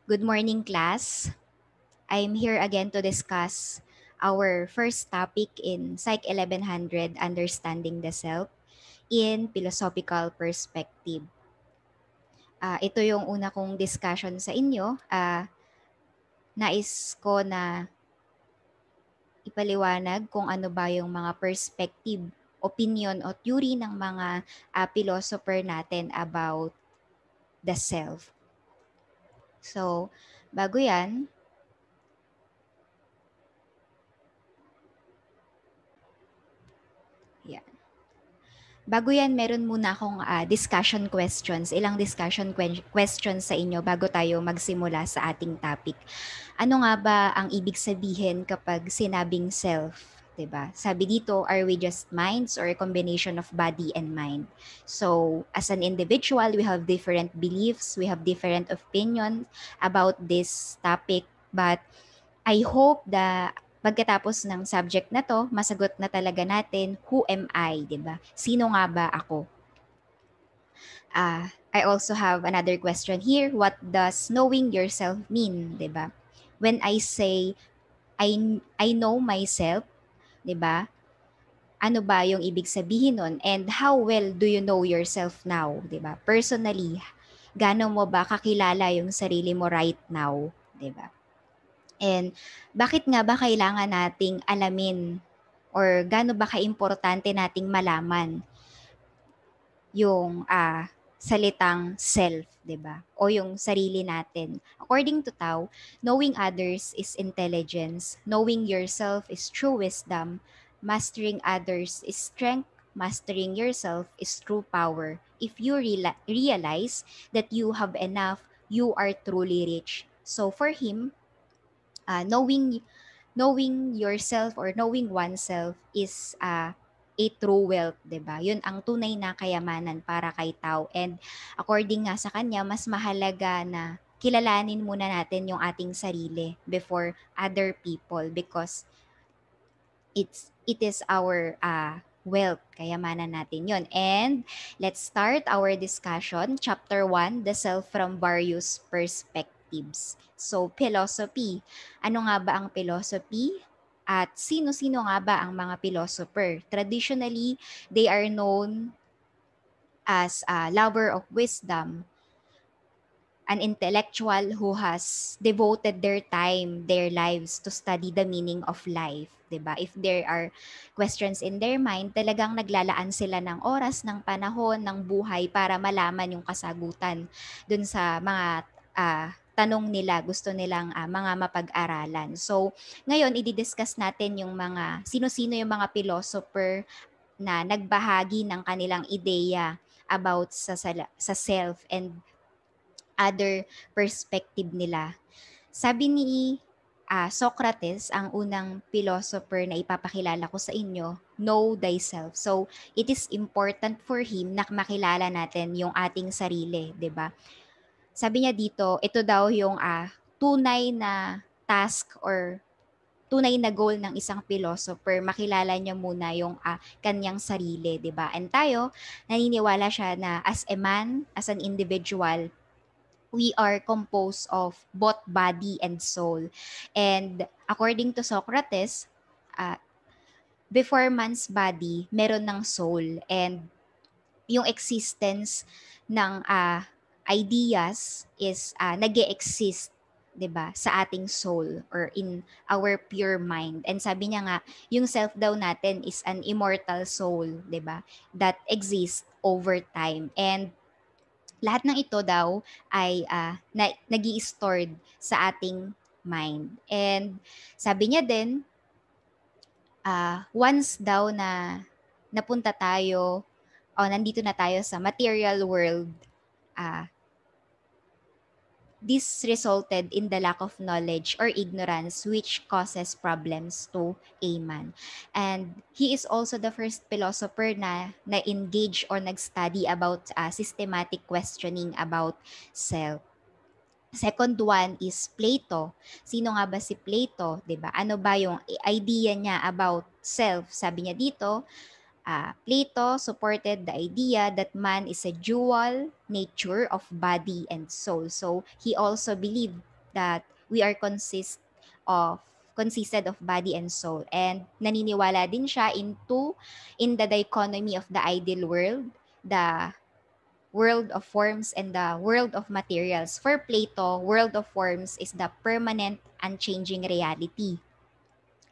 Good morning, class. I'm here again to discuss our first topic in Psych 1100, Understanding the Self, in philosophical perspective. Ito yung una kong discussion sa inyo. Nais ko na ipaliwanag kung ano ba yung mga perspective, opinion o theory ng mga philosopher natin about the self. So, bago yan, yeah. Bago yan, meron muna akong discussion questions, ilang discussion questions sa inyo bago tayo magsimula sa ating topic. Ano nga ba ang ibig sabihin kapag sinabing self? 'Di ba? Sabi dito, are we just minds or a combination of body and mind? So, as an individual, we have different beliefs, we have different opinions about this topic, but I hope that pagkatapos ng subject na to, masagot na talaga natin, who am I, di ba? Sino nga ba ako? I also have another question here. What does knowing yourself mean, di ba? When I say, I know myself, di ba? Ano ba yung ibig sabihin nun? And how well do you know yourself now, di ba? Personally, gaano mo ba kakilala yung sarili mo right now, di ba? And bakit nga ba kailangan nating alamin or gaano ba kaimportante nating malaman yung salitang self, 'di ba? O yung sarili natin. According to Tao, knowing others is intelligence, knowing yourself is true wisdom, mastering others is strength, mastering yourself is true power. If you realize that you have enough, you are truly rich. So for him, knowing yourself or knowing oneself is a true wealth, 'di ba? 'Yun ang tunay na kayamanan para kay tao. And according nga sa kanya, mas mahalaga na kilalanin muna natin yung ating sarili before other people because it is our wealth, kayamanan natin 'yon. And let's start our discussion. Chapter 1, the self from various perspectives. So, philosophy. Ano nga ba ang philosophy? At sino-sino nga ba ang mga philosopher? Traditionally, they are known as a lover of wisdom, an intellectual who has devoted their time, their lives to study the meaning of life, 'di ba? If there are questions in their mind, talagang naglalaan sila ng oras, ng panahon, ng buhay para malaman yung kasagutan dun sa mga tanong nila, gusto nilang mga mapag-aralan. So, ngayon i-discuss natin yung mga sino-sino yung mga philosopher na nagbahagi ng kanilang ideya about sa self and other perspective nila. Sabi ni Socrates, ang unang philosopher na ipapakilala ko sa inyo, know thyself. So, it is important for him na makilala natin yung ating sarili, 'di ba? Sabi niya dito, ito daw yung tunay na task or tunay na goal ng isang philosopher, makilala niya muna yung kanyang sarili, 'di ba? And tayo, naniniwala siya na as a man, as an individual, we are composed of both body and soul. And according to Socrates, uh, before man's body, meron ng soul. And yung existence ng ideas is nag-exist, 'di ba, sa ating soul or in our pure mind. And sabi niya nga, yung self daw natin is an immortal soul, 'di ba, that exists over time. And lahat ng ito daw ay nag-i-stored sa ating mind. And sabi niya din, once daw na napunta tayo o nandito na tayo sa material world, uh, this resulted in the lack of knowledge or ignorance which causes problems to a man. And he is also the first philosopher na engage or nag-study about systematic questioning about self. Second one is Plato. Sino nga ba si Plato, 'di ba? Ano ba yung idea niya about self? Sabi niya dito, Plato supported the idea that man is a dual nature of body and soul. So he also believed that we are of consisted of body and soul, and naniniwala din siya in the dichotomy of the ideal world, the world of forms and the world of materials. For Plato, world of forms is the permanent unchanging reality,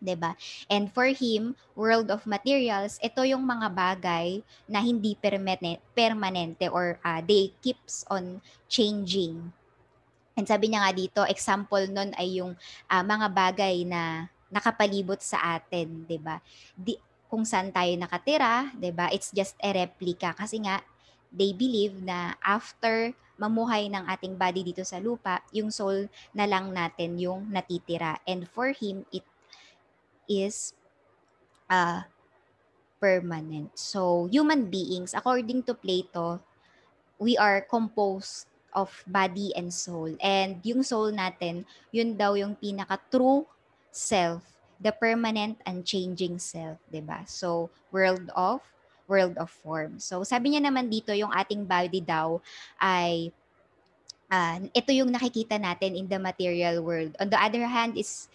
'di ba? And for him, world of materials, ito yung mga bagay na hindi permanente, or they keeps on changing. And sabi niya nga dito, example nun ay yung mga bagay na nakapalibot sa atin, 'di ba? Kung saan tayo nakatira, 'di ba? It's just a replica kasi nga they believe na after mamuhay ng ating body dito sa lupa, yung soul na lang natin yung natitira. And for him, it is uh, permanent. So, human beings, according to Plato, we are composed of body and soul. And yung soul natin, yun daw yung pinaka-true self, the permanent and changing self, 'di ba? So, world of form. So, sabi niya naman dito, yung ating body daw ay ito yung nakikita natin in the material world. On the other hand, is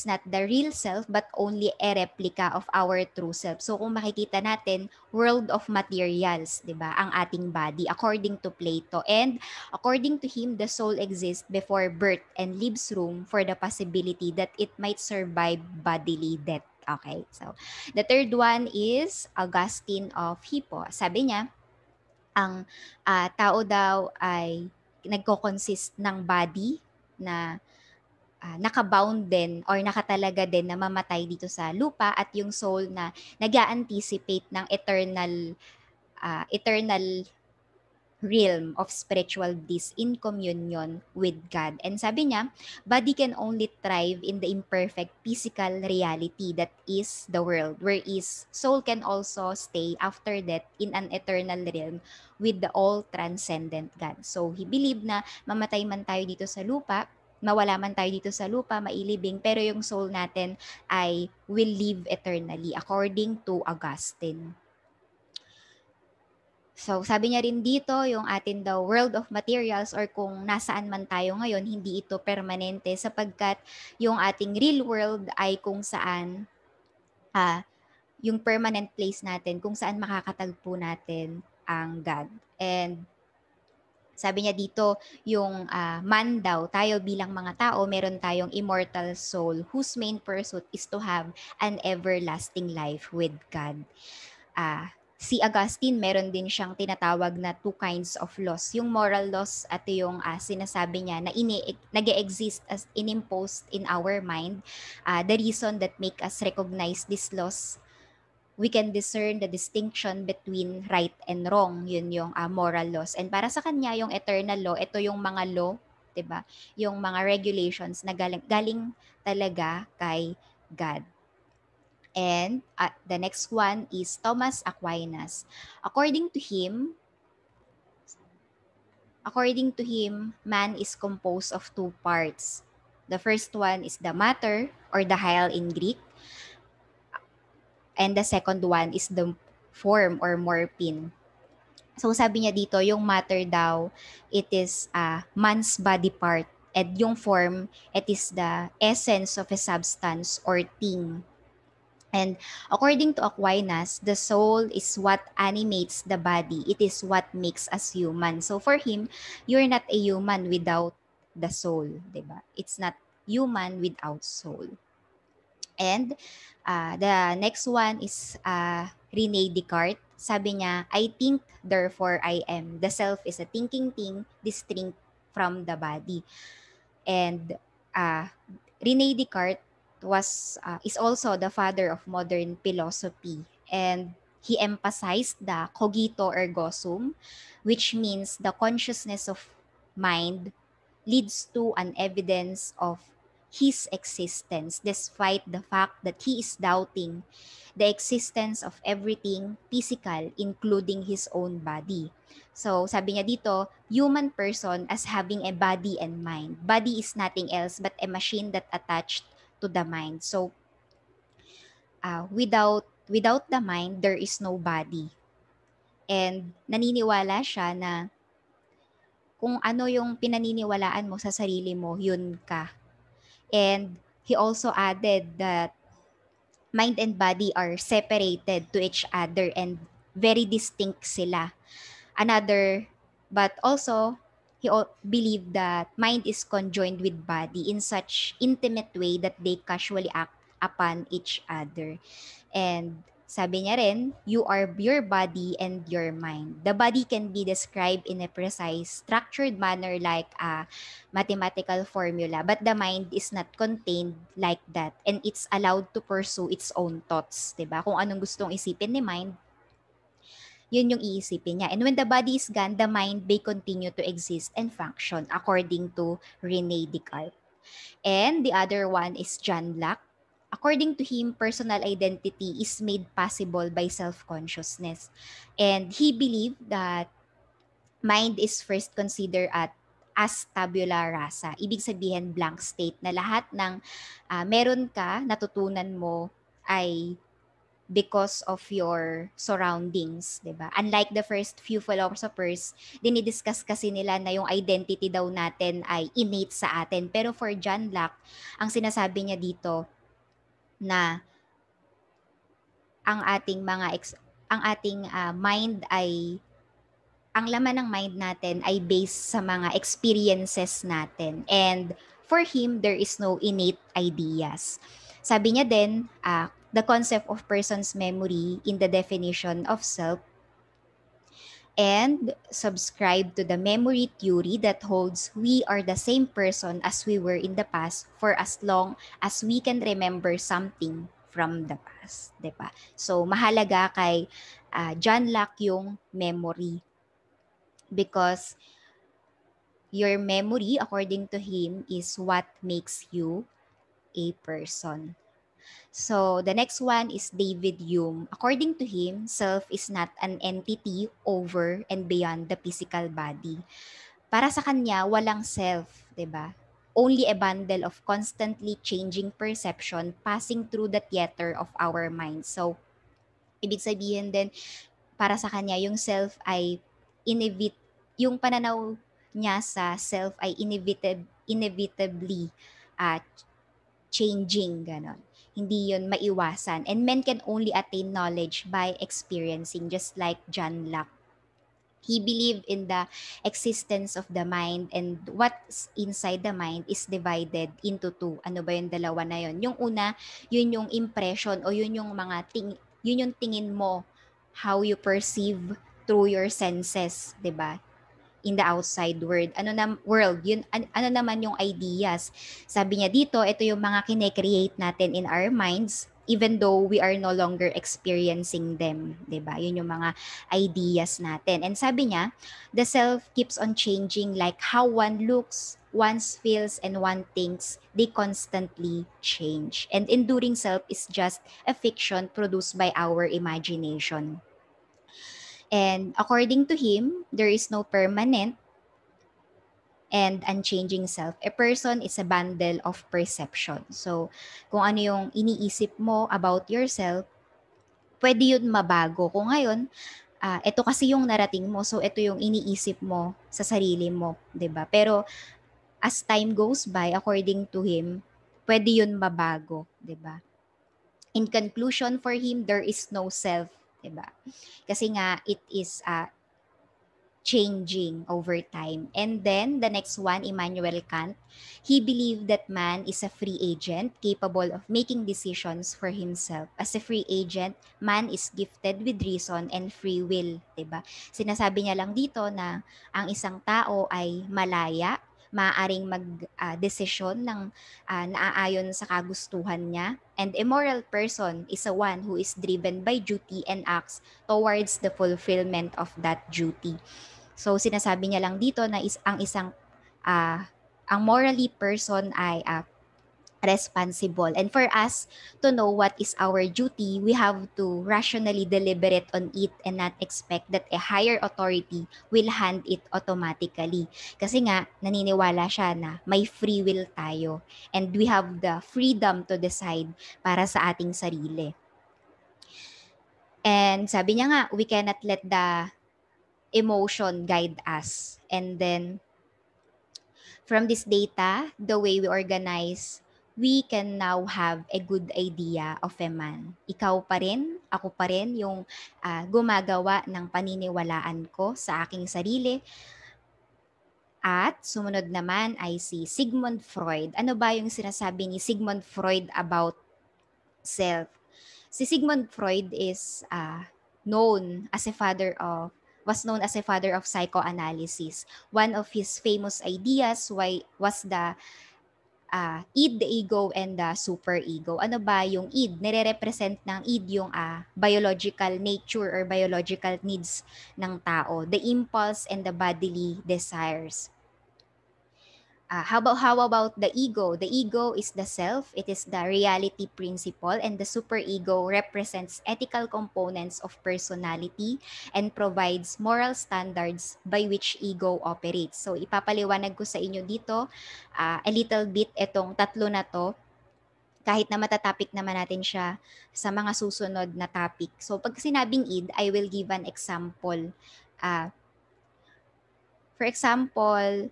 not the real self but only a replica of our true self. So kung makikita natin, world of materials, 'di ba? Ang ating body according to Plato, and according to him, the soul exists before birth and leaves room for the possibility that it might survive bodily death. Okay. So the third one is Augustine of Hippo. Sabi niya, ang tao daw ay nagko-consist ng body na nakabound din or nakatalaga din na mamatay dito sa lupa, at yung soul na nag-a-anticipate ng eternal realm of spiritual bliss in communion with God. And sabi niya, body can only thrive in the imperfect physical reality that is the world, whereas soul can also stay after death in an eternal realm with the all-transcendent God. So, he believed na mamatay man tayo dito sa lupa, mawala man tayo dito sa lupa, mailibing, pero yung soul natin ay will live eternally according to Augustine. So, sabi niya rin dito, yung atin daw world of materials, or kung nasaan man tayo ngayon, hindi ito permanente sapagkat yung ating real world ay kung saan yung permanent place natin, kung saan makakatagpo natin ang God. And sabi niya dito, yung man daw, tayo bilang mga tao, meron tayong immortal soul whose main pursuit is to have an everlasting life with God. Si Augustine, meron din siyang tinatawag na two kinds of laws. Yung moral laws at yung sinasabi niya na nag-exist as inimposed in our mind. The reason that make us recognize these laws, we can discern the distinction between right and wrong. Yun yung moral laws. And para sa kanya, yung eternal law, ito yung mga law, 'di ba? Yung mga regulations na galing talaga kay God. And the next one is Thomas Aquinas. According to him, man is composed of two parts. The first one is the matter, or the hyle in Greek, and the second one is the form, or morphine. So sabi niya dito, yung matter daw, it is man's body part, and yung form, it is the essence of a substance or thing. And according to Aquinas, the soul is what animates the body. It is what makes us human. So for him, you're not a human without the soul, 'di ba? It's not human without soul. And the next one is Rene Descartes. Sabi niya, I think, therefore I am. The self is a thinking thing distinct from the body. And Rene Descartes is also the father of modern philosophy, and he emphasized the cogito ergo sum, which means the consciousness of mind leads to an evidence of his existence despite the fact that he is doubting the existence of everything physical, including his own body. So, sabi niya dito, human person as having a body and mind. Body is nothing else but a machine that attached to the mind. So, without without the mind, there is no body. And naniniwala siya na kung ano yung pinaniniwalaan mo sa sarili mo, yun ka. And he also added that mind and body are separated to each other and very distinct sila. Another, but also, believed that mind is conjoined with body in such intimate way that they casually act upon each other. And sabi niya rin, you are your body and your mind. The body can be described in a precise, structured manner like a mathematical formula, but the mind is not contained like that, and it's allowed to pursue its own thoughts, 'di ba? Kung anong gustong isipin ni mind, yun yung iisipin niya. And when the body is gone, the mind may continue to exist and function according to Rene Descartes. And the other one is John Locke. According to him, personal identity is made possible by self-consciousness. And he believed that mind is first considered as tabula rasa. Ibig sabihin blank state na lahat ng meron ka, natutunan mo ay because of your surroundings, 'di ba? Unlike the first few philosophers, dinidiscuss kasi nila na yung identity daw natin ay innate sa atin. Pero for John Locke, ang sinasabi niya dito na ang ating ang ating mind ay ang laman ng mind natin ay based sa mga experiences natin. And for him, there is no innate ideas. Sabi niya din, the concept of person's memory in the definition of self and subscribe to the memory theory that holds we are the same person as we were in the past for as long as we can remember something from the past, 'di ba? So mahalaga kay John Locke yung memory because your memory, according to him, is what makes you a person. So the next one is David Hume. According to him, self is not an entity over and beyond the physical body. Para sa kanya, walang self, 'di ba? Only a bundle of constantly changing perception passing through the theater of our minds. So, ibig sabihin din, para sa kanya, yung self ay yung pananaw niya sa self ay inevitably uh, changing, ganon. Hindi yun maiwasan. And men can only attain knowledge by experiencing, just like John Locke. He believed in the existence of the mind, and what's inside the mind is divided into two. Ano ba yung dalawa na yun? Yung una, yun yung impression o yun yung yun yung tingin mo, how you perceive through your senses, 'di ba? In the outside world, yun ano naman yung ideas. Sabi niya dito, ito yung mga kine-create natin in our minds even though we are no longer experiencing them, 'di ba? Yun yung mga ideas natin. And sabi niya, the self keeps on changing like how one looks, one feels, and one thinks. They constantly change. And enduring self is just a fiction produced by our imagination. And according to him, there is no permanent and unchanging self. A person is a bundle of perception. So, kung ano yung iniisip mo about yourself, pwede yun mabago. Kung ngayon, ito kasi yung narating mo, so ito yung iniisip mo sa sarili mo, 'di ba? Pero as time goes by, according to him, pwede yun mabago, 'di ba? In conclusion, for him, there is no self, 'di ba? Kasi nga it is changing over time. And then the next one, Immanuel Kant, he believed that man is a free agent capable of making decisions for himself. As a free agent, man is gifted with reason and free will, 'di ba? Sinasabi niya lang dito na ang isang tao ay malaya, maaaring mag-desisyon ng naaayon sa kagustuhan niya. And a moral person is a one who is driven by duty and acts towards the fulfillment of that duty. So sinasabi niya lang dito na uh, ang morally person ay responsible. And for us to know what is our duty, we have to rationally deliberate on it and not expect that a higher authority will hand it automatically. Kasi nga, naniniwala siya na may free will tayo and we have the freedom to decide para sa ating sarili. And sabi niya nga, we cannot let the emotion guide us. And then from this data, the way we organize, we can now have a good idea of a man. Ikaw pa rin, ako pa rin yung gumagawa ng paniniwalaan ko sa aking sarili. At sumunod naman ay si Sigmund Freud. Ano ba yung sinasabi ni Sigmund Freud about self? Si Sigmund Freud is known as a father of was known as a father of psychoanalysis. One of his famous ideas was the id, the ego, and the superego. Ano ba yung id? Nire-represent ng id yung biological nature or biological needs ng tao, the impulse and the bodily desires. How about the ego? The ego is the self, it is the reality principle, and the superego represents ethical components of personality and provides moral standards by which ego operates. So ipapaliwanag ko sa inyo dito a little bit itong tatlo na to, kahit na matatapik naman natin siya sa mga susunod na topic. So pag sinabing id, I will give an example. For example,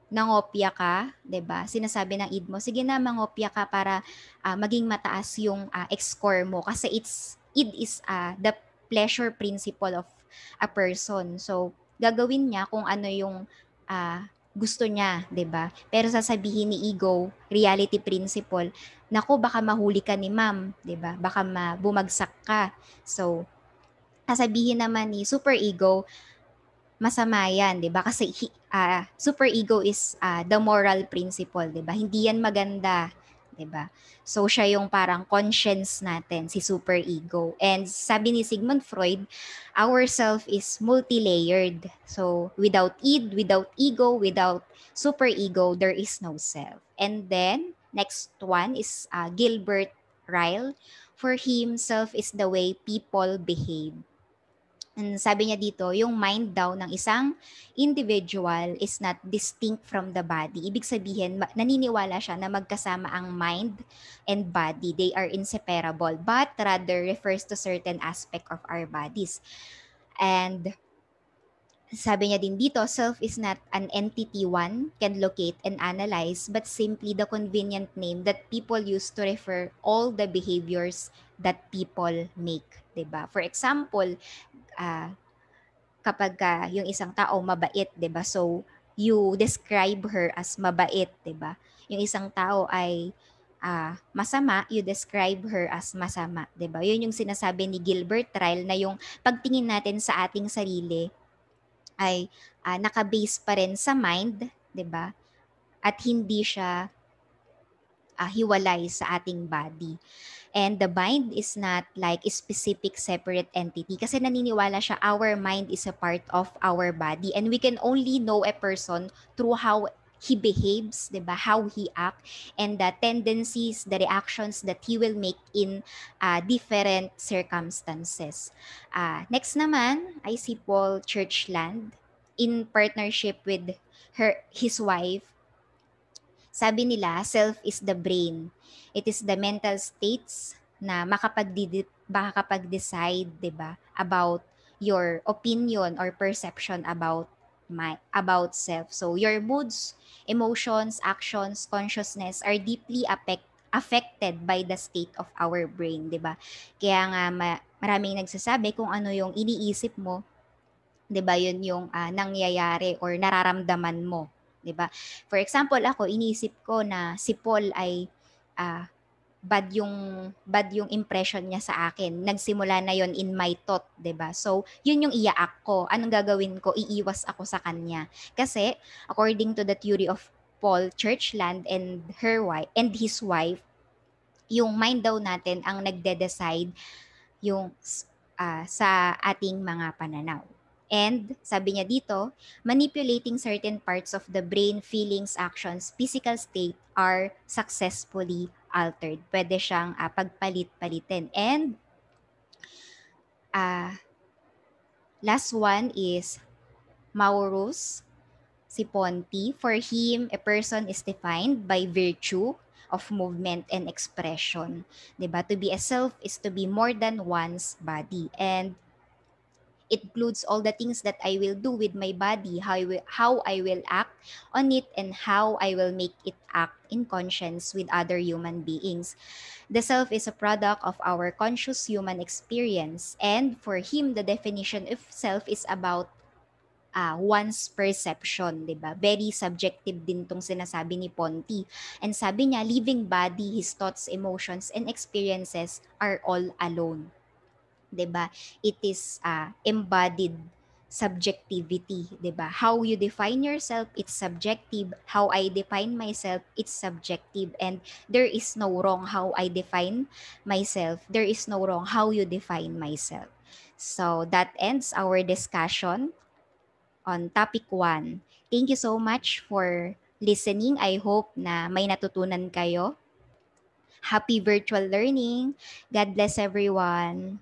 nangopya ka, 'di ba? Sinasabi ng id mo, sige na mangopya ka para maging mataas yung score mo kasi id is the pleasure principle of a person. So, gagawin niya kung ano yung gusto niya, 'di ba? Pero sasabihin ni ego, reality principle, nako baka mahuli ka ni ma'am, 'di ba? Baka bumagsak ka. So, sasabihin naman ni super ego, masama yan, 'di ba? Kasi super ego is the moral principle, 'di ba? Hindi yan maganda, 'di ba? So siya yung parang conscience natin, si super ego. And sabi ni Sigmund Freud, our self is multi-layered. So without id, without ego, without super ego, there is no self. And then next one is Gilbert Ryle. For him, self is the way people behave. And sabi niya dito, yung mind daw ng isang individual is not distinct from the body. Ibig sabihin, naniniwala siya na magkasama ang mind and body. They are inseparable, but rather refers to certain aspect of our bodies. And sabi niya din dito, self is not an entity one can locate and analyze, but simply the convenient name that people use to refer all the behaviors that people make. 'Di ba? For example, kapag yung isang tao mabait, 'di ba? So you describe her as mabait, 'di ba? Yung isang tao ay masama, you describe her as masama, 'di ba? 'Yun yung sinasabi ni Gilbert Ryle na yung pagtingin natin sa ating sarili ay naka-base pa rin sa mind, 'di ba? At hindi siya hiwalay sa ating body. And the mind is not like a specific separate entity kasi naniniwala siya our mind is a part of our body and we can only know a person through how he behaves, 'di ba? How he act and the tendencies, the reactions that he will make in different circumstances. Next naman ay si Paul Churchland in partnership with his wife. Sabi nila, self is the brain. It is the mental states na makakapag-decide, 'di ba, about your opinion or perception about self. So your moods, emotions, actions, consciousness are deeply affected by the state of our brain, 'di ba? Kaya nga maraming nagsasabi kung ano yung iniisip mo, 'di ba? Yun yung nangyayari or nararamdaman mo, 'di ba? For example, ako iniisip ko na si Paul ay ah, bad yung impression niya sa akin. Nagsimula na yon in my thought, 'di ba? So, yun yung iyaak ko. Anong gagawin ko? Iiwas ako sa kanya. Kasi according to the theory of Paul Churchland and his wife, yung mind daw natin ang nagde-decide yung sa ating mga pananaw. And sabi niya dito, manipulating certain parts of the brain, feelings, actions, physical state are successfully altered. Pwede siyang pagpalit-palitin. And last one is Maurus Siponti. For him, a person is defined by virtue, of movement and expression. 'Di ba? To be a self is to be more than one's body. And it includes all the things that I will do with my body, how I will act on it, and how I will make it act in conscience with other human beings. The self is a product of our conscious human experience. And for him, the definition of self is about one's perception, 'di ba? Very subjective din tong sinasabi ni Ponti. And sabi niya, living body, his thoughts, emotions, and experiences are all alone. 'Di ba? It is embodied subjectivity, 'di ba? How you define yourself, it's subjective. How I define myself, it's subjective. And there is no wrong how I define myself. There is no wrong how you define myself. So that ends our discussion on topic 1. Thank you so much for listening. I hope na may natutunan kayo. Happy virtual learning. God bless everyone.